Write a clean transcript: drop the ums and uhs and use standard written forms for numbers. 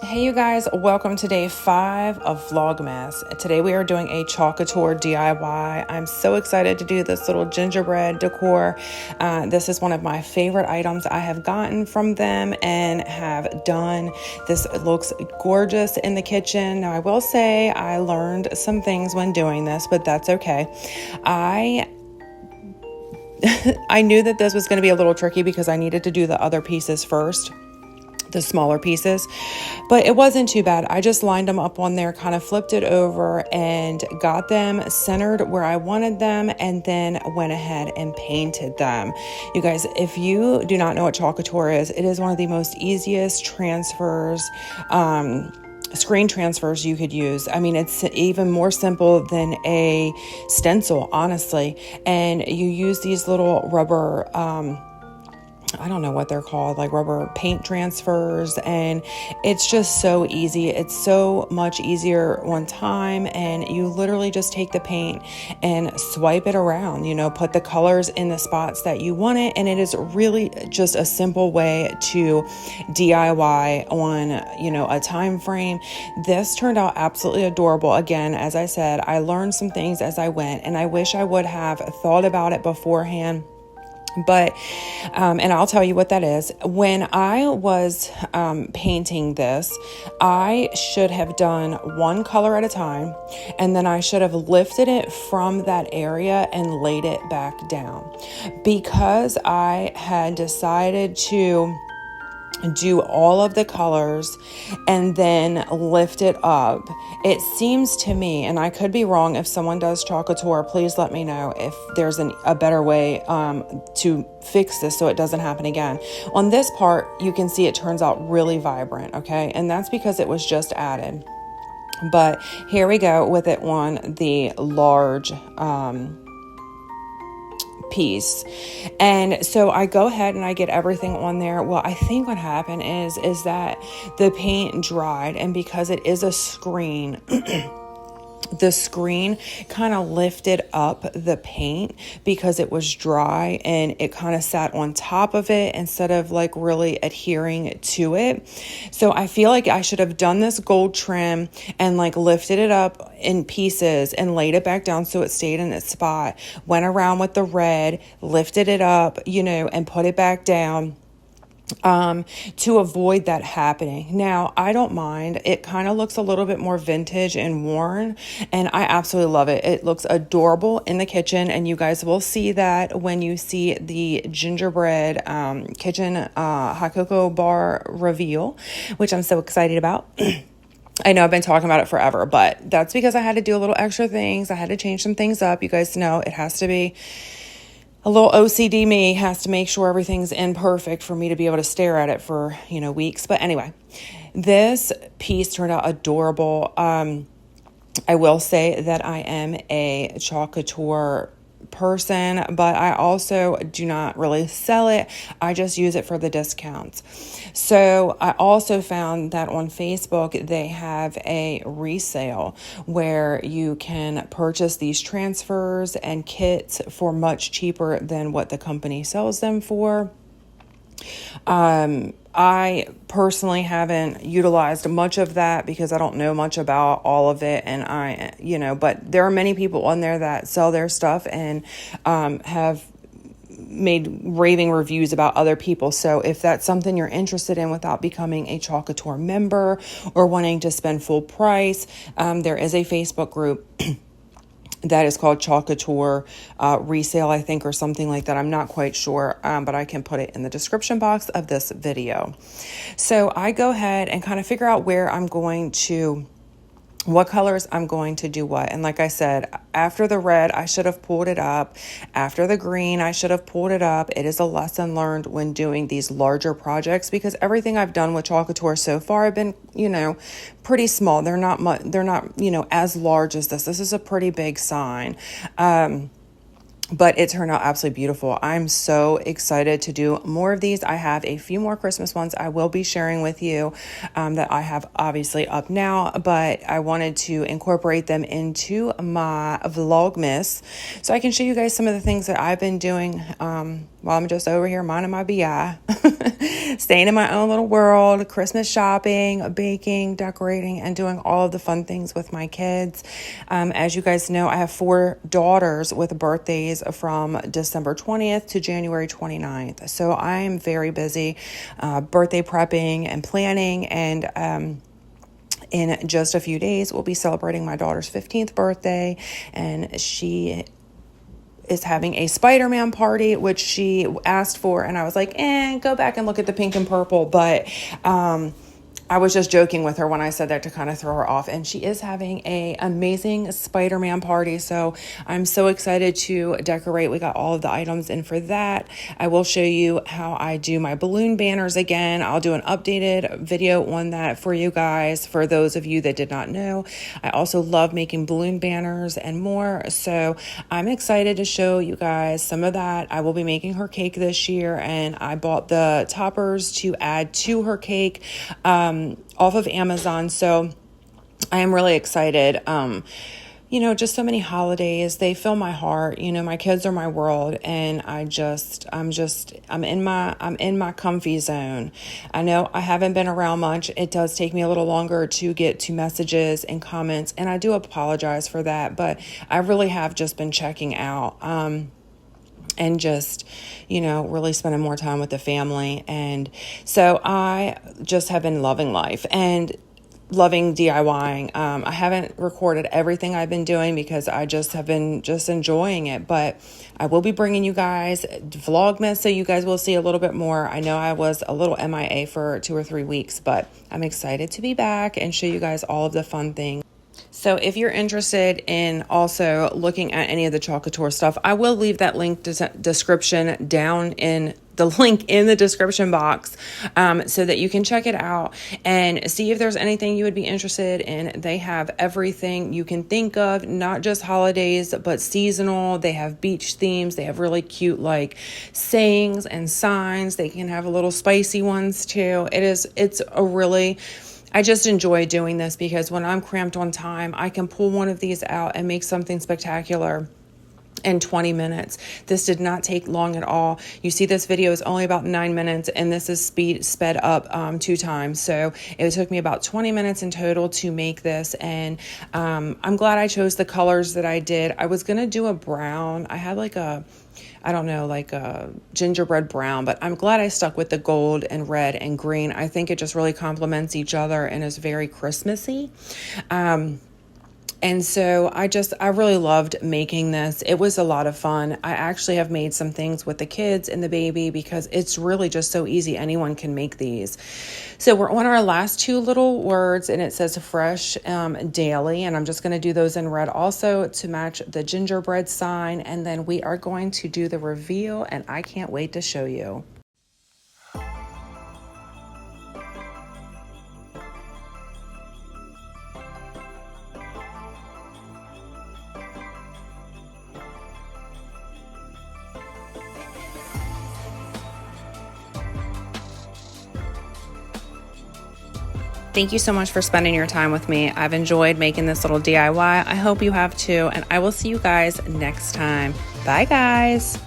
Hey you guys, welcome to day 5 of Vlogmas. Today we are doing a couture DIY. I'm so excited to do this little gingerbread decor. This is one of my favorite items I have gotten from them and have done. This looks gorgeous in the kitchen. Now I will say I learned some things when doing this, but that's okay. I knew that this was going to be a little tricky because I needed to do the other pieces first, the smaller pieces, but it wasn't too bad. I just lined them up on there, kind of flipped it over and got them centered where I wanted them, and then went ahead and painted them. You guys, if you do not know what couture is, it is one of the most easiest transfers, screen transfers you could use. I mean, it's even more simple than a stencil, honestly. And you use these little rubber, I don't know what they're called, like rubber paint transfers, and it's just so easy. It's so much easier one time, and you literally just take the paint and swipe it around, put the colors in the spots that you want it, and it is really just a simple way to DIY on, a time frame. This turned out absolutely adorable. Again, as I said, I learned some things as I went, and I wish I would have thought about it beforehand. But, and I'll tell you what that is. When I was painting this, I should have done one color at a time, and then I should have lifted it from that area and laid it back down. Because I had decided to do all of the colors and then lift it up, it seems to me, and I could be wrong, if someone does couture, please let me know if there's a better way to fix this so it doesn't happen again. On this part, you can see it turns out really vibrant, okay? And that's because it was just added. But here we go with it on the large piece. And so I go ahead and I get everything on there. Well, I think what happened is that the paint dried, and because it is a screen, the screen kind of lifted up the paint because it was dry, and it kind of sat on top of it instead of like really adhering to it. So I feel like I should have done this gold trim and like lifted it up in pieces and laid it back down so it stayed in its spot. Went around with the red, lifted it up, and put it back down, to avoid that happening. Now, I don't mind. It kind of looks a little bit more vintage and worn, and I absolutely love it. It looks adorable in the kitchen, and you guys will see that when you see the gingerbread kitchen hot cocoa bar reveal, which I'm so excited about. I know I've been talking about it forever, but that's because I had to do a little extra things. I had to change some things up. You guys know it has to be a little OCD. Me has to make sure everything's imperfect for me to be able to stare at it for, weeks. But anyway, this piece turned out adorable. I will say that I am a couture person, but I also do not really sell it. I just use it for the discounts. So I also found that on Facebook they have a resale where you can purchase these transfers and kits for much cheaper than what the company sells them for. I personally haven't utilized much of that because I don't know much about all of it, and but there are many people on there that sell their stuff and have made raving reviews about other people. So if that's something you're interested in without becoming a couture member or wanting to spend full price, there is a Facebook group that is called couture resale, I think, or something like that. I'm not quite sure, but I can put it in the description box of this video. So I go ahead and kind of figure out what colors I'm going to do what. And like I said, after the red, I should have pulled it up. After the green, I should have pulled it up. It is a lesson learned when doing these larger projects, because everything I've done with couture so far have been, pretty small. They're not, as large as this. This is a pretty big sign. but it turned out absolutely beautiful. I'm so excited to do more of these. I have a few more Christmas ones I will be sharing with you that I have obviously up now, but I wanted to incorporate them into my Vlogmas so I can show you guys some of the things that I've been doing while I'm just over here minding my BI, staying in my own little world, Christmas shopping, baking, decorating, and doing all of the fun things with my kids. As you guys know, I have 4 daughters with birthdays from December 20th to January 29th. So I'm very busy birthday prepping and planning, and in just a few days, we'll be celebrating my daughter's 15th birthday, and she is having a Spider-Man party, which she asked for, and I was like, go back and look at the pink and purple, but I was just joking with her when I said that to kind of throw her off, and she is having a amazing Spider-Man party, so I'm so excited to decorate. We got all of the items in for that. I will show you how I do my balloon banners again. I'll do an updated video on that for you guys, for those of you that did not know. I also love making balloon banners and more, so I'm excited to show you guys some of that. I will be making her cake this year, and I bought the toppers to add to her cake off of Amazon. So I am really excited. Just so many holidays, they fill my heart. My kids are my world, and I'm in my comfy zone. I know I haven't been around much. It does take me a little longer to get to messages and comments, and I do apologize for that, but I really have just been checking out. And just, really spending more time with the family. And so I just have been loving life and loving DIYing. I haven't recorded everything I've been doing because I just have been just enjoying it, but I will be bringing you guys Vlogmas, so you guys will see a little bit more. I know I was a little MIA for 2 or 3 weeks, but I'm excited to be back and show you guys all of the fun things. So if you're interested in also looking at any of the Chalk Couture stuff, I will leave that link description down in the link in the description box so that you can check it out and see if there's anything you would be interested in. They have everything you can think of, not just holidays, but seasonal. They have beach themes. They have really cute sayings and signs. They can have a little spicy ones too. I just enjoy doing this because when I'm cramped on time, I can pull one of these out and make something spectacular in 20 minutes. This did not take long at all. You see, this video is only about 9 minutes, and this is sped up 2 times. So it took me about 20 minutes in total to make this, and I'm glad I chose the colors that I did. I was going to do a brown. I had a gingerbread brown, but I'm glad I stuck with the gold and red and green. I think it just really complements each other and is very Christmassy. And so I really loved making this. It was a lot of fun. I actually have made some things with the kids and the baby because it's really just so easy. Anyone can make these. So we're on our last 2 little words, and it says fresh daily. And I'm just going to do those in red also to match the gingerbread sign. And then we are going to do the reveal, and I can't wait to show you. Thank you so much for spending your time with me. I've enjoyed making this little DIY. I hope you have too, and I will see you guys next time. Bye, guys.